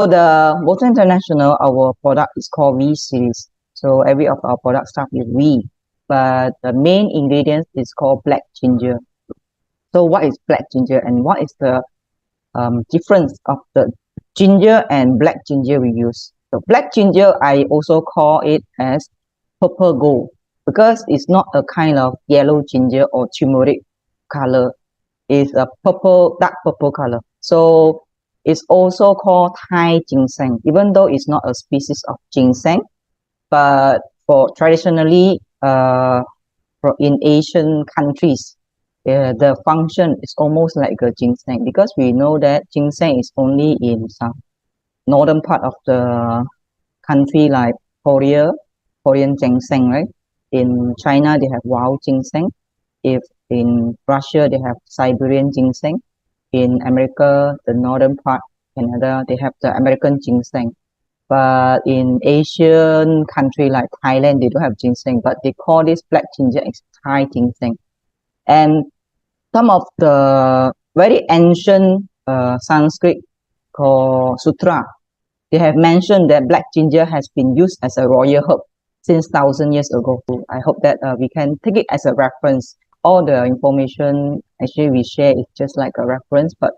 So the Water International, our product is called V series. So every of our products start with V, but the main ingredient is called black ginger. So what is black ginger and what is the difference of the ginger and black ginger we use? So black ginger, I also call it as purple gold because it's not a kind of yellow ginger or turmeric color. It's a purple, dark purple color. So it's also called Thai ginseng, even though it's not a species of ginseng, but for traditionally in Asian countries, the function is almost like a ginseng because we know that ginseng is only in some northern part of the country like Korean ginseng, right? In China, they have wild ginseng. If in Russia, they have Siberian ginseng. In America, the northern part, Canada, they have the American ginseng. But in Asian country like Thailand, they don't have ginseng, but they call this black ginger as Thai ginseng. And some of the very ancient Sanskrit called sutra, they have mentioned that black ginger has been used as a royal herb since 1,000 years ago. I hope that we can take it as a reference. All the information actually we share is just like a reference, but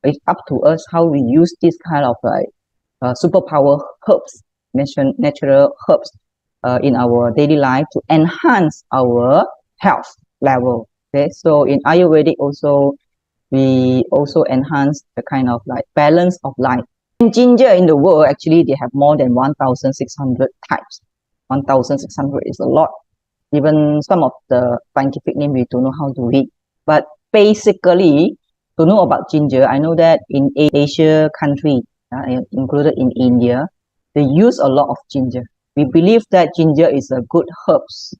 it's up to us how we use this kind of like superpower herbs, natural herbs in our daily life to enhance our health level. Okay, so in Ayurvedic also, we also enhance the kind of like balance of life. In ginger in the world, actually, they have more than 1,600 types. 1,600 is a lot. Even some of the scientific name we don't know how to read. But basically, to know about ginger, I know that in Asia country, included in India, they use a lot of ginger. We believe that ginger is a good herbs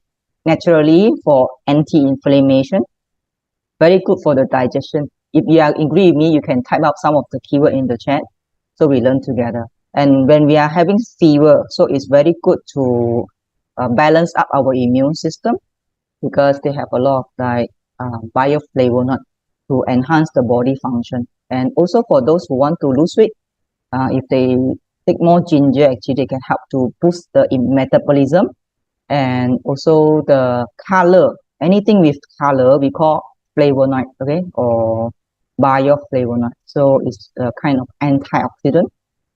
naturally for anti-inflammation, very good for the digestion. If you agree with me, you can type out some of the keyword in the chat so we learn together. And when we are having fever, so it's very good to balance up our immune system because they have a lot of like bioflavonoid to enhance the body function. And also for those who want to lose weight, if they take more ginger, actually they can help to boost the metabolism and also the color. Anything with color we call flavonoid, okay, or bioflavonoid. So it's a kind of antioxidant.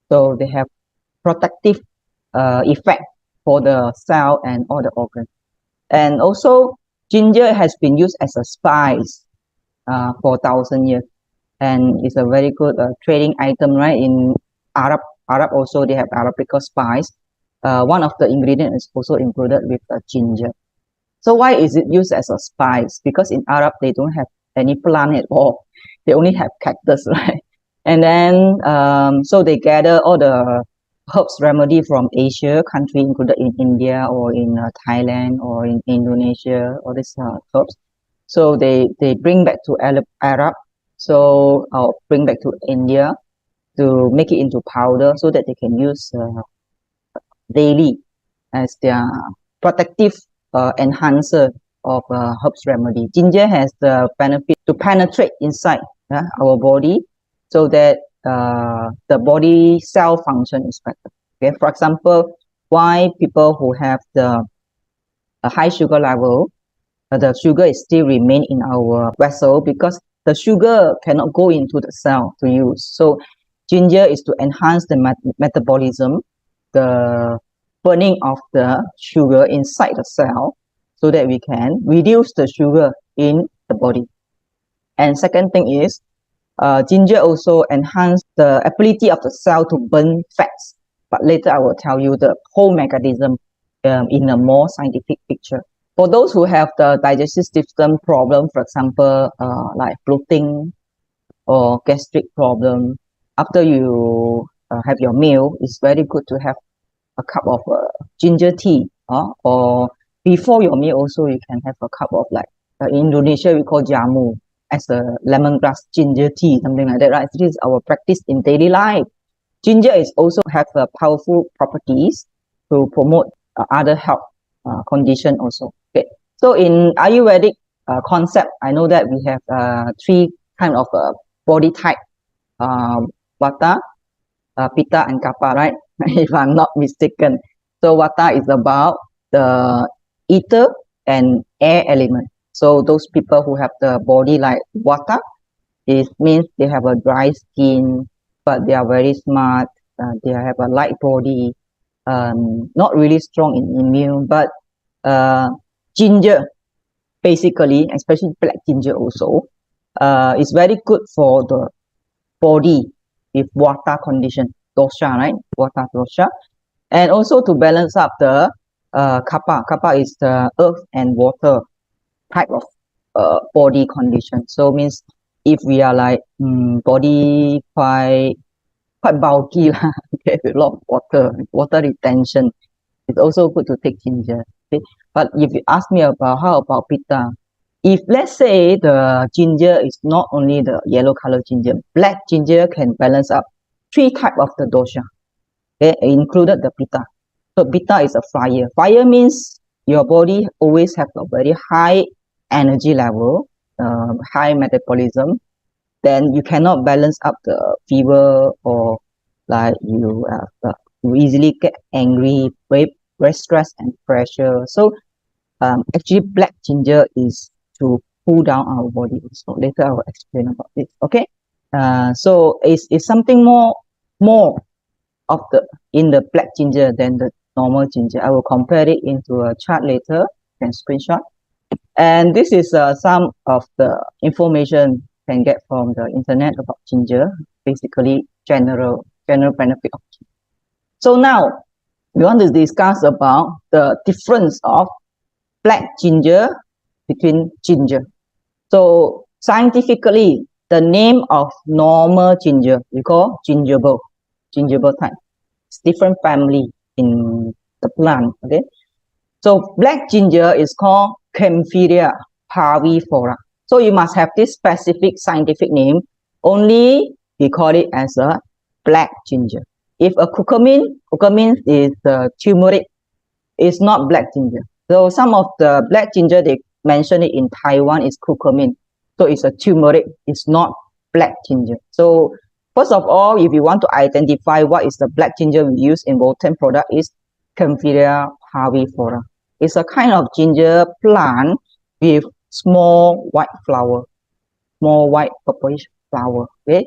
So they have protective effect for the cell and all the organs. And also ginger has been used as a spice for 1,000 years, and it's a very good trading item, right? In Arab also they have Arabica spice. One of the ingredients is also included with ginger. So why is it used as a spice? Because in Arab they don't have any plant at all. They only have cactus, right? And then so they gather all the herbs remedy from Asia country, included in India or in Thailand or in Indonesia, all these herbs. So they bring back to Arab, so I'll bring back to India to make it into powder so that they can use daily as their protective enhancer of herbs remedy. Ginger has the benefit to penetrate inside our body so that the body cell function is better. Okay, for example, why people who have the high sugar level, the sugar is still remain in our vessel because the sugar cannot go into the cell to use. So ginger is to enhance the metabolism, the burning of the sugar inside the cell so that we can reduce the sugar in the body. And second thing is, ginger also enhance the ability of the cell to burn fats. But later I will tell you the whole mechanism in a more scientific picture. For those who have the digestive system problem, for example, like bloating or gastric problem, after you have your meal, it's very good to have a cup of ginger tea, or before your meal also you can have a cup of like in Indonesia we call jamu as a lemongrass ginger tea, something like that, right? This is our practice in daily life. Ginger is also have powerful properties to promote other health condition also. Okay, so in Ayurvedic concept, I know that we have three kind of body type: Vata, Pitta and Kapha, right? If I'm not mistaken. So Vata is about the ether and air element. So those people who have the body like Vata, it means they have a dry skin, but they are very smart. They have a light body, not really strong in immune, but uh, ginger, basically, especially black ginger also, is very good for the body with Vata condition, dosha, right? Vata dosha. And also to balance up the Kapha. Kapha is the earth and water type of body condition. So means if we are like body quite bulky lah, okay, with a lot of water retention, it's also good to take ginger. Okay? But if you ask me about how about Pitta, if let's say the ginger is not only the yellow color ginger, black ginger can balance up three type of the dosha, okay, included the Pitta. So Pitta is a fire. Fire means your body always have a very high energy level, high metabolism. Then you cannot balance up the fever, or like you easily get angry, very stressed and pressure. So actually black ginger is to cool down our body. So later I will explain about this. Okay. So it's something more of the in the black ginger than the normal ginger. I will compare it into a chart later. You can screenshot. And this is some of the information you can get from the internet about ginger. Basically, general benefit of ginger. So now we want to discuss about the difference of black ginger between ginger. So scientifically, the name of normal ginger we call gingerbread type. It's different family in the plant. Okay, so black ginger is called Kaempferia parviflora. So you must have this specific scientific name. Only we call it as a black ginger. If a curcumin is turmeric, it's not black ginger. So some of the black ginger they mention it in Taiwan is curcumin. So it's a turmeric. It's not black ginger. So first of all, if you want to identify what is the black ginger we use in Volten product is Kaempferia parviflora. It's a kind of ginger plant with small white flower, small white purplish flower. Okay,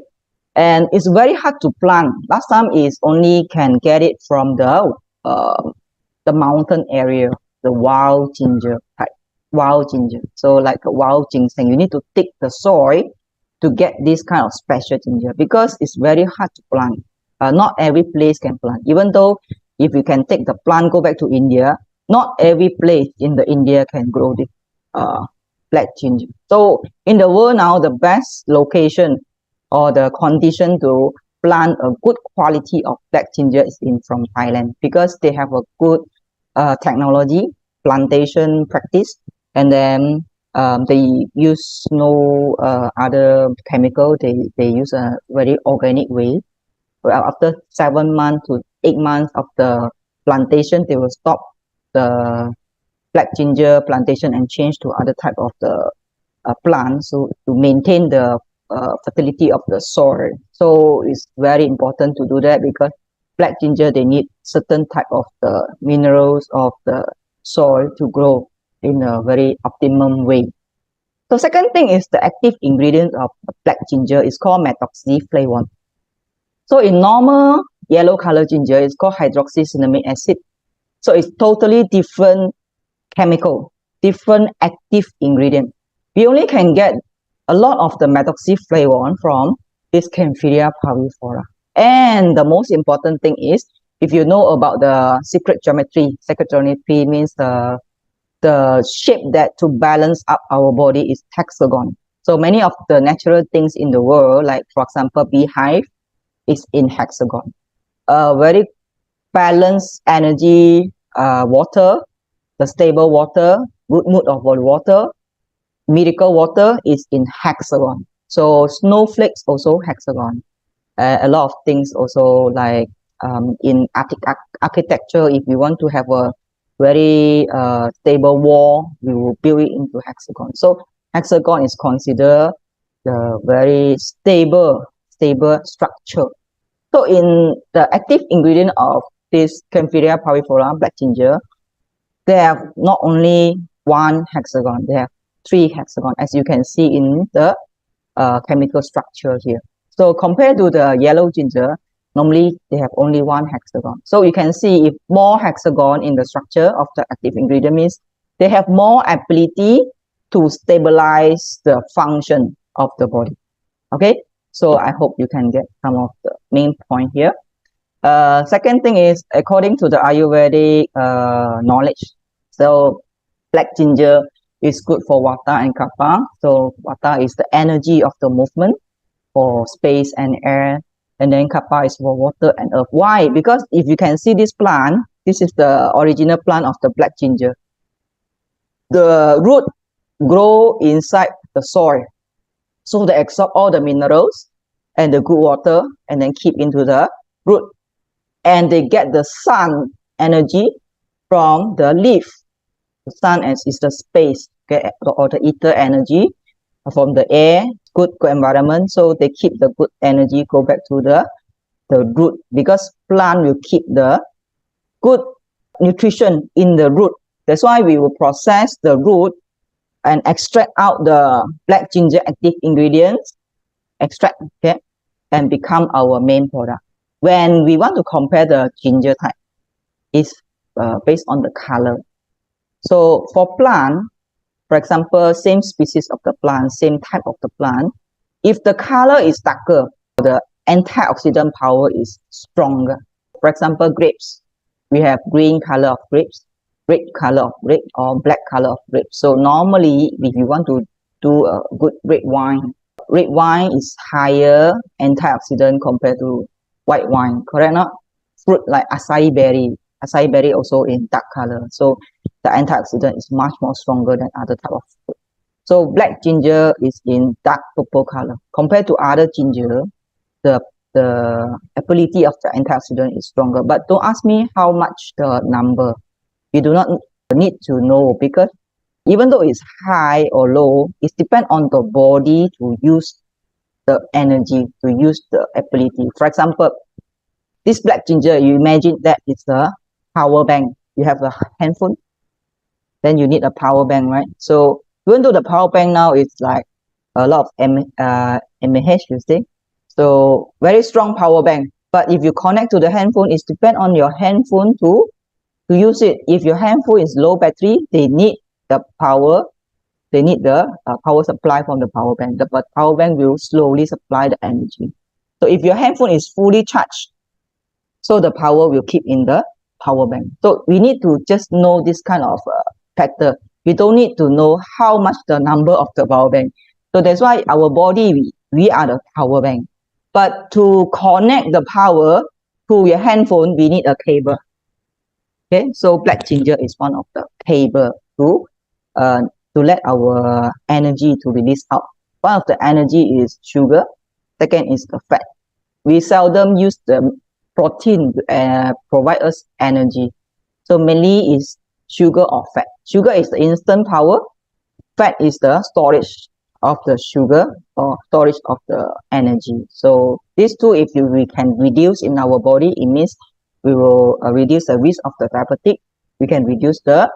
and it's very hard to plant. Last time is only can get it from the mountain area, the wild ginger type, wild ginger. So like a wild ginseng, you need to dig the soil to get this kind of special ginger because it's very hard to plant. Not every place can plant. Even though if you can take the plant, go back to India, not every place in the India can grow this black ginger. So in the world now, the best location or the condition to plant a good quality of black ginger is from Thailand because they have a good technology, plantation practice, and then they use no other chemical. They use a very organic way. Well, after 7 months to 8 months of the plantation, they will stop the black ginger plantation and change to other type of the plant, so to maintain the fertility of the soil. So it's very important to do that because black ginger they need certain type of the minerals of the soil to grow in a very optimum way. So second thing is the active ingredient of black ginger is called methoxyflavone. So in normal yellow color ginger, it's called hydroxycinnamic acid. So it's totally different chemical, different active ingredient. We only can get a lot of the methoxyflavone from this Kaempferia parviflora. And the most important thing is, if you know about the secret geometry means the shape that to balance up our body is hexagon. So many of the natural things in the world, like for example, beehive, is in hexagon. Very balanced energy, water, the stable water, good mood of water, miracle water is in hexagon. So snowflakes also hexagon. A lot of things also like in architecture, if you want to have a very stable wall, we will build it into hexagon. So hexagon is considered the very stable structure So in the active ingredient of this Kaempferia parviflora black ginger, they have not only one hexagon, they have 3 hexagon, as you can see in the chemical structure here. So compared to the yellow ginger, normally they have only 1 hexagon. So you can see if more hexagon in the structure of the active ingredient means they have more ability to stabilize the function of the body. Okay, so I hope you can get some of the main point here. Second thing is, according to the Ayurvedic knowledge, so black ginger is good for Vata and Kapha. So Vata is the energy of the movement for space and air, and then Kapha is for water and earth. Why? Because if you can see this plant, this is the original plant of the black ginger. The root grow inside the soil, so they absorb all the minerals and the good water and then keep into the root, and they get the sun energy from the leaf. The sun is the space, okay, or the ether energy from the air, good environment, so they keep the good energy go back to the root, because plant will keep the good nutrition in the root. That's why we will process the root and extract out the black ginger active ingredients, extract, okay, and become our main product. When we want to compare the ginger type, it's based on the color. So for plant, for example, same species of the plant, same type of the plant, if the color is darker, the antioxidant power is stronger. For example, grapes, we have green color of grapes, red color of grape, or black color of grape. So normally, if you want to do a good red wine is higher antioxidant compared to white wine, correct? Not fruit like acai berry also in dark color. So the antioxidant is much more stronger than other type of fruit. So black ginger is in dark purple color. Compared to other ginger, the ability of the antioxidant is stronger. But don't ask me how much the number. You do not need to know, because even though it's high or low, it depends on the body to use the energy, to use the ability. For example, this black ginger, you imagine that it's a power bank. You have a handphone, then you need a power bank, right? So even though the power bank now is like a lot of mAh, you see, so very strong power bank. But if you connect to the handphone, it depends on your handphone to use it. If your handphone is low battery, they need the power. They need the power supply from the power bank. The power bank will slowly supply the energy. So if your handphone is fully charged, so the power will keep in the power bank. So we need to just know this kind of factor. We don't need to know how much the number of the power bank. So that's why our body, we are the power bank. But to connect the power to your handphone, we need a cable. Okay, so black ginger is one of the cable to let our energy to release out. One of the energy is sugar. Second is the fat. We seldom use the protein to provide us energy. So mainly is sugar or fat. Sugar is the instant power. Fat is the storage of the sugar or storage of the energy. So these two, if we can reduce in our body, it means we will reduce the risk of the diabetic. We can reduce the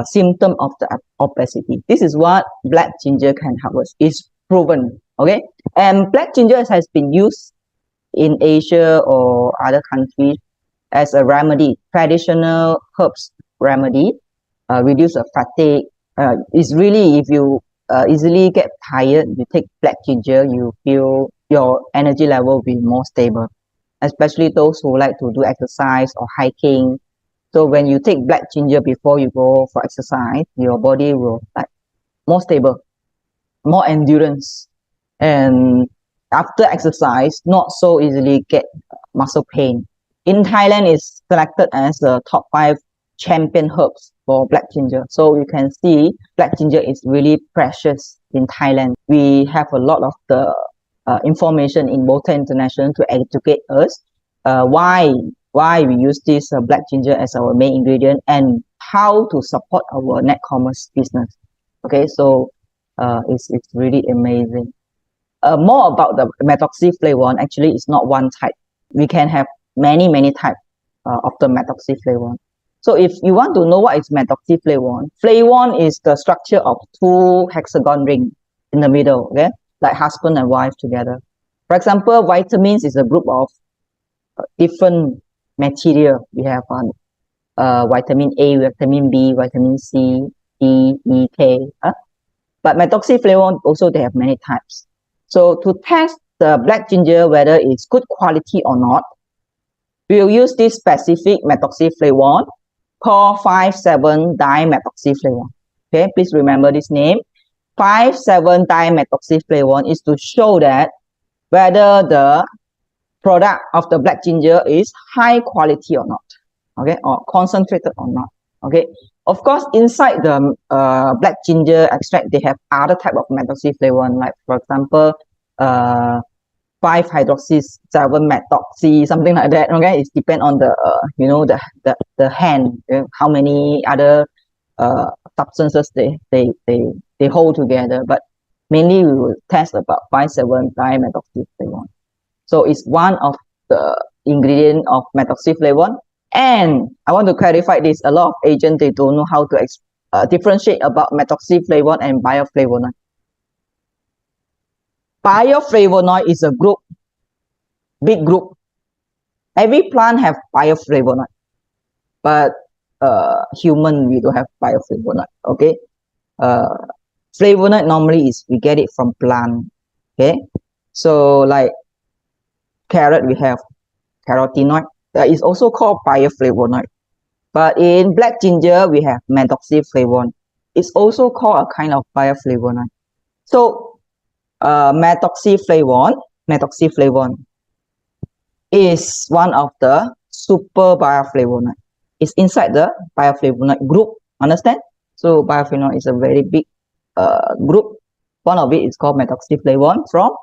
symptom of the obesity. This is what black ginger can help us. It's proven, okay? And black ginger has been used in Asia or other countries as a remedy, traditional herbs remedy, reduce the fatigue. It's really, if you easily get tired, you take black ginger, you feel your energy level will be more stable, especially those who like to do exercise or hiking. So when you take black ginger before you go for exercise, your body will like more stable, more endurance, and after exercise, not so easily get muscle pain. In Thailand, it's selected as the top 5 champion herbs for black ginger. So you can see black ginger is really precious in Thailand. We have a lot of the information in Botha International to educate us why we use this black ginger as our main ingredient and how to support our net commerce business. Okay, so it's really amazing. More about the methoxyflavone, actually it's not one type. we can have many types of the methoxyflavone. So if you want to know what is methoxyflavone, flavone is the structure of two hexagon ring in the middle, okay, like husband and wife together. For example, vitamins is a group of different material. We have vitamin A, vitamin B, vitamin C, D, E, K. But methoxyflavone also they have many types. So to test the black ginger whether it's good quality or not, we'll use this specific methoxyflavone called 5,7-dimethoxyflavone. Okay, please remember this name. 5,7-dimethoxyflavone is to show that whether the product of the black ginger is high quality or not, okay, or concentrated or not, okay. Of course, inside the black ginger extract, they have other type of methoxyflavone, like for example, 5-hydroxy, 7-methoxy, something like that. Okay, it depends on the the hand, how many other substances they hold together. But mainly we will test about 5,7-dimethoxyflavone. So it's one of the ingredient of methoxyflavone. And I want to clarify this: a lot of agents they don't know how to differentiate about methoxyflavone and bioflavonoid. Bioflavonoid is a group, big group. Every plant have bioflavonoid, but human we don't have bioflavonoid. Okay, flavonoid normally is we get it from plant. Okay, so like carrot we have carotenoid. That is also called bioflavonoid. But in black ginger we have methoxyflavone. It's also called a kind of bioflavonoid. So methoxyflavone is one of the super bioflavonoid. It's inside the bioflavonoid group. Understand? So bioflavonoid is a very big group. One of it is called methoxyflavone from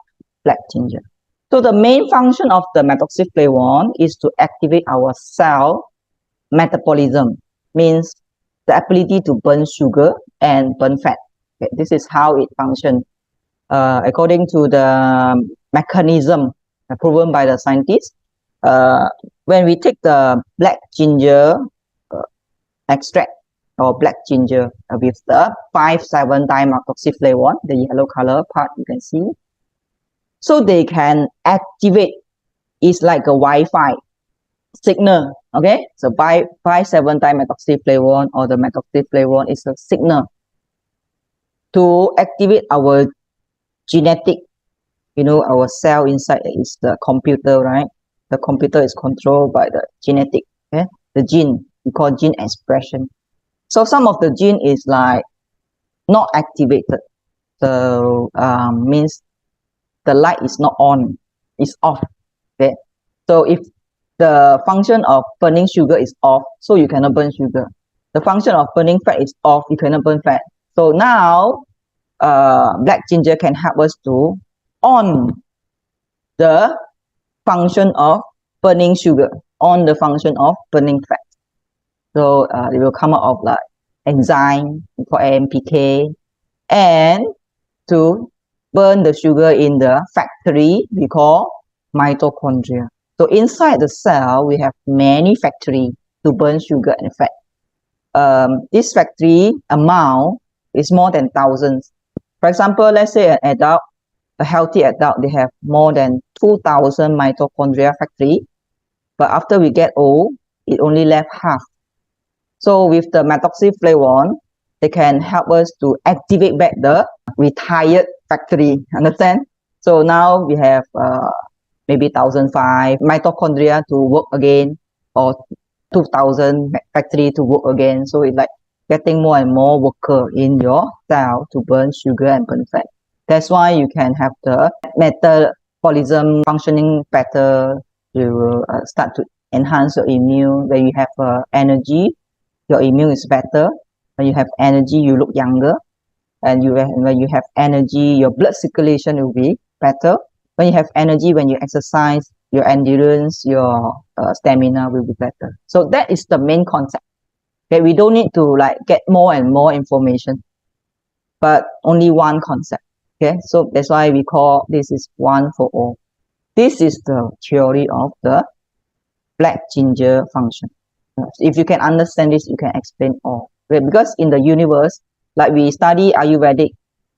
black ginger. So the main function of the methoxyflavone is to activate our cell metabolism, means the ability to burn sugar and burn fat. Okay, this is how it functions. According to the mechanism proven by the scientists, when we take the black ginger extract or black ginger with the 5,7-dimethoxyflavone, the yellow color part you can see, so they can activate. It's like a Wi-Fi signal. Okay, so by 5,7-dimethoxyflavone or the methoxyflavone is a signal to activate our genetic, our cell inside is the computer, right? The computer is controlled by the genetic, okay? The gene, we call gene expression. So some of the gene is like not activated. So means the light is not on, it's off. Okay, so if the function of burning sugar is off, so you cannot burn sugar. The function of burning fat is off, you cannot burn fat. So now black ginger can help us to on the function of burning sugar, on the function of burning fat. So it will come out of like enzyme for AMPK, and to burn the sugar in the factory we call mitochondria. So inside the cell we have many factories to burn sugar and fat. This factory amount is more than thousands. For example, let's say an adult, a healthy adult, they have more than 2,000 mitochondria factory, but after we get old, it only left half. So with the methoxyflavone, they can help us to activate back the retired factory. Understand? So now we have maybe 1,500 mitochondria to work again, or 2,000 factory to work again. So it's like getting more and more worker in your cell to burn sugar and burn fat. That's why you can have the metabolism functioning better. You will start to enhance your immune. When you have energy, your immune is better. When you have energy, you look younger. And when you have energy, your blood circulation will be better. When you have energy, when you exercise, your endurance, your stamina will be better. So that is the main concept. Okay, we don't need to like get more and more information, but only one concept. Okay, so that's why we call this is one for all. This is the theory of the black ginger function. If you can understand this, you can explain all. Okay? Because in the universe, like we study Ayurvedic,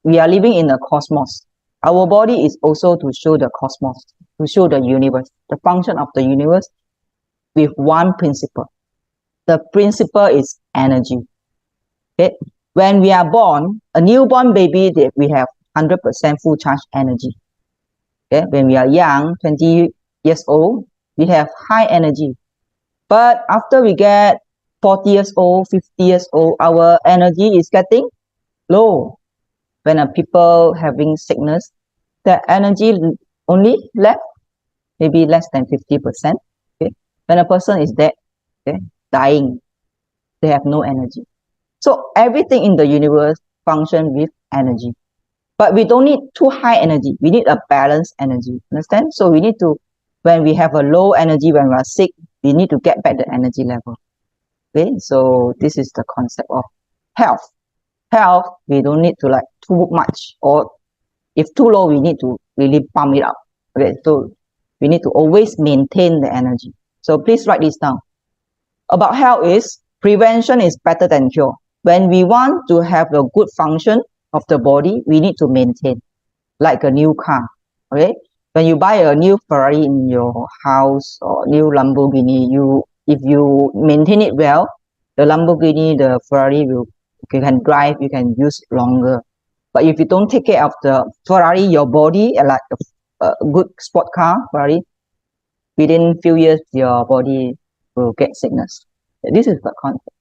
we are living in a cosmos. Our body is also to show the cosmos, to show the universe, the function of the universe with one principle. The principle is energy. Okay? When we are born, a newborn baby, we have 100% full charge energy. Okay? When we are young, 20 years old, we have high energy. But after we get 40 years old, 50 years old, our energy is getting low. When people having sickness, the energy only left maybe less than 50%. Okay? When a person is dead, okay, dying, they have no energy. So everything in the universe function with energy. But we don't need too high energy. We need a balanced energy. Understand? So we need to, when we have a low energy, when we are sick, we need to get back the energy level. Okay, so this is the concept of health. Health, we don't need to like too much, or if too low, we need to really pump it up. Okay, so we need to always maintain the energy. So please write this down. About health is prevention is better than cure. When we want to have a good function of the body, we need to maintain, like a new car. Okay, when you buy a new Ferrari in your house or new Lamborghini, if you maintain it well, the Lamborghini, the Ferrari you can drive, you can use longer. But if you don't take care of the Ferrari, your body, like a good sport car, Ferrari, within few years, your body will get sickness. This is the concept.